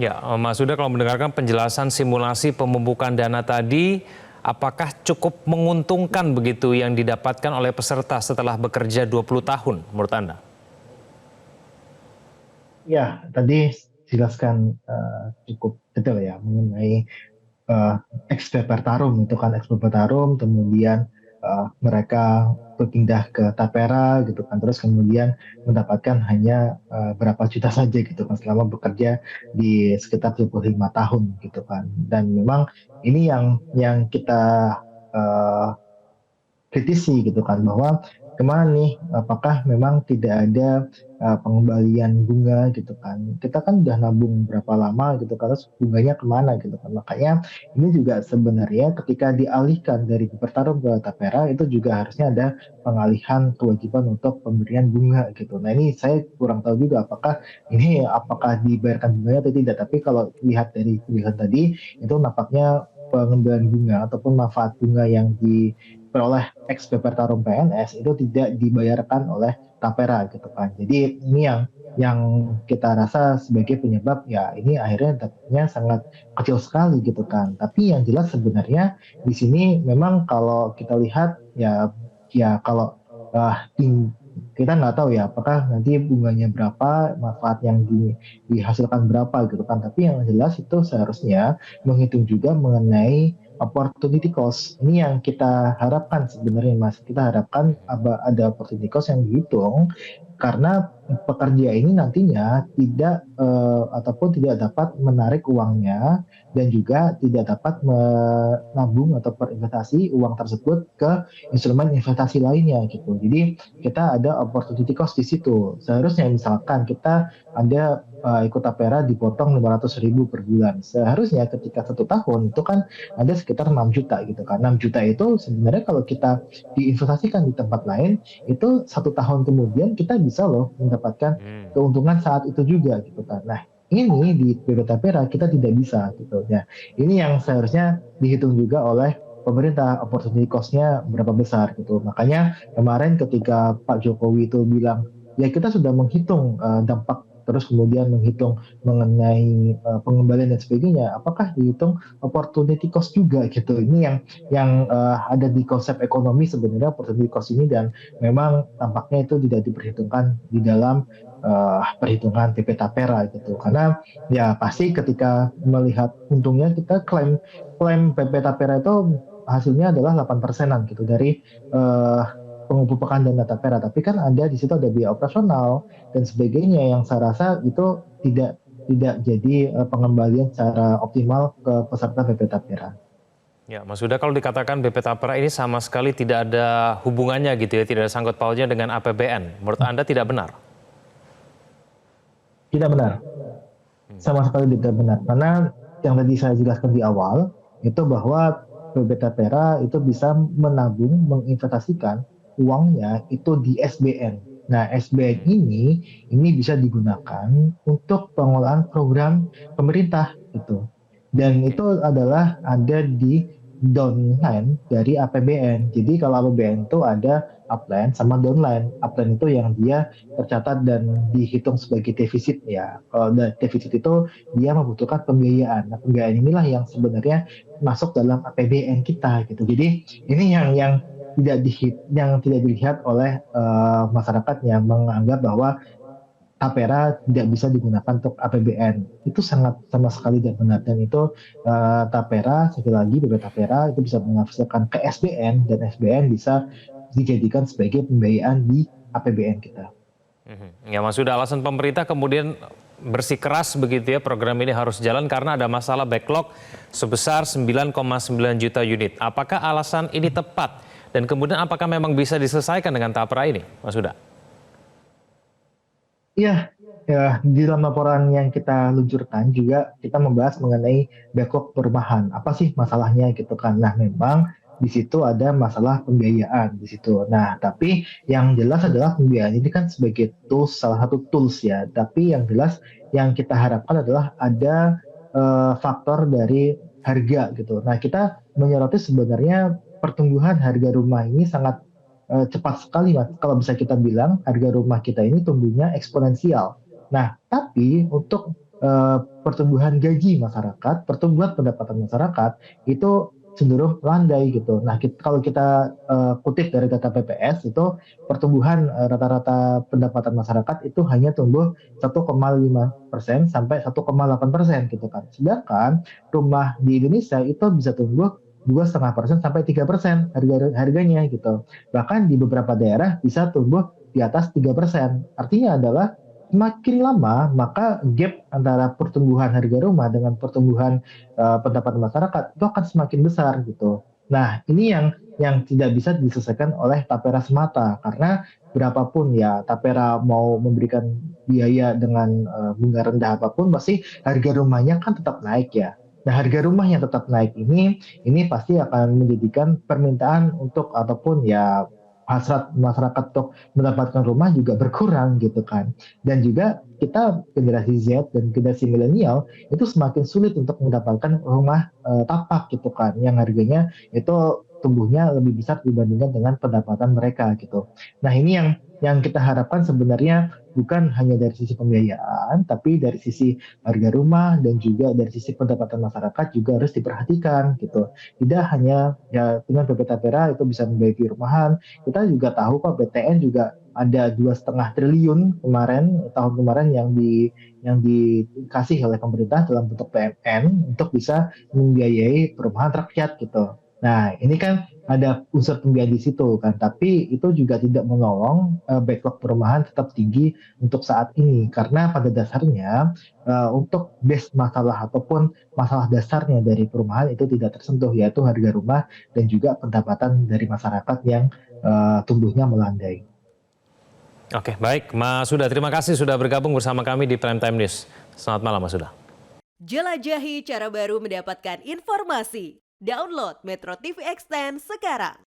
Ya, Mas Huda, kalau mendengarkan penjelasan simulasi pemumpukan dana tadi, apakah cukup menguntungkan begitu yang didapatkan oleh peserta setelah bekerja 20 tahun menurut Anda? Ya, tadi jelaskan cukup detail ya mengenai eh, ex-Bebel Tarum itu kan ex-Bebel Tarum, kemudian mereka berpindah ke Tapera gitu kan, terus kemudian mendapatkan hanya berapa juta saja gitu kan selama bekerja di sekitar 25 tahun gitu kan. Dan memang ini yang kita eh, kritisi gitu kan bahwa kemana nih apakah memang tidak ada pengembalian bunga gitu kan, kita kan udah nabung berapa lama gitu kan, terus bunganya kemana gitu kan. Makanya ini juga sebenarnya ketika dialihkan dari bertarung ke Tapera itu juga harusnya ada pengalihan kewajiban untuk pemberian bunga gitu. Nah ini saya kurang tahu juga apakah dibayarkan bunganya atau tidak, tapi kalau lihat dari tulisan tadi itu nampaknya pengembalian bunga ataupun manfaat bunga yang diperoleh ex Tarum PNS itu tidak dibayarkan oleh Tapera gitu kan. Jadi ini yang kita rasa sebagai penyebab ya ini akhirnya dapatnya sangat kecil sekali gitu kan. Tapi yang jelas sebenarnya di sini memang kalau kita lihat ya kalau kita nggak tahu ya apakah nanti bunganya berapa, manfaat yang dihasilkan berapa gitu kan. Tapi yang jelas itu seharusnya menghitung juga mengenai opportunity cost. Ini yang kita harapkan sebenarnya Mas. Kita harapkan ada opportunity cost yang dihitung karena pekerja ini nantinya tidak ataupun tidak dapat menarik uangnya dan juga tidak dapat menabung atau berinvestasi uang tersebut ke instrumen investasi lainnya gitu. Jadi kita ada opportunity cost di situ. Seharusnya misalkan kita ada ikut tapera dipotong 500.000 per bulan. Seharusnya ketika 1 tahun itu kan ada sekitar 6 juta gitu kan. 6 juta itu sebenarnya kalau kita diinvestasikan di tempat lain, itu 1 tahun kemudian kita bisa loh mendapatkan Hmm. keuntungan saat itu juga gitu kan. Nah ini di BP Tapera kita tidak bisa gitu ya. Ini yang seharusnya dihitung juga oleh pemerintah opportunity cost-nya berapa besar gitu. Makanya kemarin ketika Pak Jokowi itu bilang ya kita sudah menghitung dampak terus kemudian menghitung mengenai pengembalian dan sebagainya, apakah dihitung opportunity cost juga gitu. Ini yang ada di konsep ekonomi sebenarnya opportunity cost ini, dan memang tampaknya itu tidak diperhitungkan di dalam perhitungan PP Tapera gitu. Karena ya pasti ketika melihat untungnya kita klaim klaim PP Tapera itu hasilnya adalah 8 persenan gitu dari uh, pengupakan dana Tapera. Tapi kan ada di situ ada biaya operasional dan sebagainya yang saya rasa itu tidak jadi pengembalian secara optimal ke peserta BP Tapera. Ya, Mas Huda, kalau dikatakan BP Tapera ini sama sekali tidak ada hubungannya gitu ya, tidak ada sangkut pautnya dengan APBN. Menurut Anda tidak benar? Tidak benar, sama sekali tidak benar. Karena yang tadi saya jelaskan di awal itu bahwa BP Tapera itu bisa menabung, menginvestasikan uangnya itu di SBN. Nah, SBN Hmm. ini bisa digunakan untuk pengelolaan program pemerintah gitu. Dan Oke. itu adalah ada di downline dari APBN. Jadi kalau APBN itu ada upline sama downline. Upline itu yang dia tercatat dan dihitung sebagai defisit ya. Kalau defisit itu dia membutuhkan pembiayaan. Nah, pembiayaan inilah yang sebenarnya masuk dalam APBN kita gitu. Jadi ini yang tidak dilihat oleh masyarakat yang menganggap bahwa Tapera tidak bisa digunakan untuk APBN. Itu sangat sama sekali tidak benar, dan itu Tapera sekali lagi BB Tapera itu bisa menghasilkan ke SBN dan SBN bisa dijadikan sebagai pembiayaan di APBN kita. Ya, Mas Huda, alasan pemerintah kemudian bersikeras begitu ya program ini harus jalan karena ada masalah backlog sebesar 9,9 juta unit. Apakah alasan ini tepat? Dan kemudian apakah memang bisa diselesaikan dengan Tapera ini, Mas Huda? Iya, ya, di dalam laporan yang kita luncurkan juga kita membahas mengenai backlog perumahan. Apa sih masalahnya gitu kan? Nah, memang di situ ada masalah pembiayaan di situ. Nah, tapi yang jelas adalah pembiayaan ini kan sebagai tools, salah satu tools ya. Tapi yang jelas yang kita harapkan adalah ada faktor dari harga gitu. Nah, kita menyoroti sebenarnya pertumbuhan harga rumah ini sangat cepat sekali Mas. Kalau bisa kita bilang harga rumah kita ini tumbuhnya eksponensial. Nah, tapi untuk pertumbuhan gaji masyarakat, pertumbuhan pendapatan masyarakat itu cenderung landai gitu. Nah, kalau kita kutip dari data BPS itu pertumbuhan rata-rata pendapatan masyarakat itu hanya tumbuh 1,5% sampai 1,8% gitu kan. Sedangkan rumah di Indonesia itu bisa tumbuh 2,5% sampai 3% harganya gitu. Bahkan di beberapa daerah bisa tumbuh di atas 3%. Artinya adalah semakin lama maka gap antara pertumbuhan harga rumah dengan pertumbuhan pendapatan masyarakat itu akan semakin besar gitu. Nah, ini yang tidak bisa diselesaikan oleh Tapera semata karena berapapun ya Tapera mau memberikan biaya dengan bunga rendah apapun pasti harga rumahnya kan tetap naik ya. Nah, harga rumah yang tetap naik ini pasti akan menjadikan permintaan untuk ataupun ya hasrat masyarakat untuk mendapatkan rumah juga berkurang gitu kan. Dan juga kita generasi Z dan generasi milenial itu semakin sulit untuk mendapatkan rumah tapak gitu kan, yang harganya itu tumbuhnya lebih besar dibandingkan dengan pendapatan mereka gitu. Nah ini yang kita harapkan sebenarnya bukan hanya dari sisi pembiayaan, tapi dari sisi harga rumah dan juga dari sisi pendapatan masyarakat juga harus diperhatikan gitu. Tidak hanya ya dengan PP Tapera itu bisa membiayai rumahan, kita juga tahu kok BTN juga ada 2,5 triliun tahun kemarin yang dikasih oleh pemerintah dalam bentuk PMN untuk bisa membiayai perumahan rakyat gitu. Nah, ini kan ada unsur pembiayaan di situ kan, tapi itu juga tidak menolong backlog perumahan tetap tinggi untuk saat ini karena pada dasarnya untuk base masalah ataupun masalah dasarnya dari perumahan itu tidak tersentuh yaitu harga rumah dan juga pendapatan dari masyarakat yang tumbuhnya melandai. Oke, baik. Mas Huda, terima kasih sudah bergabung bersama kami di Prime Time News. Selamat malam, Mas Huda. Jelajahi cara baru mendapatkan informasi. Download Metro TV Extend sekarang.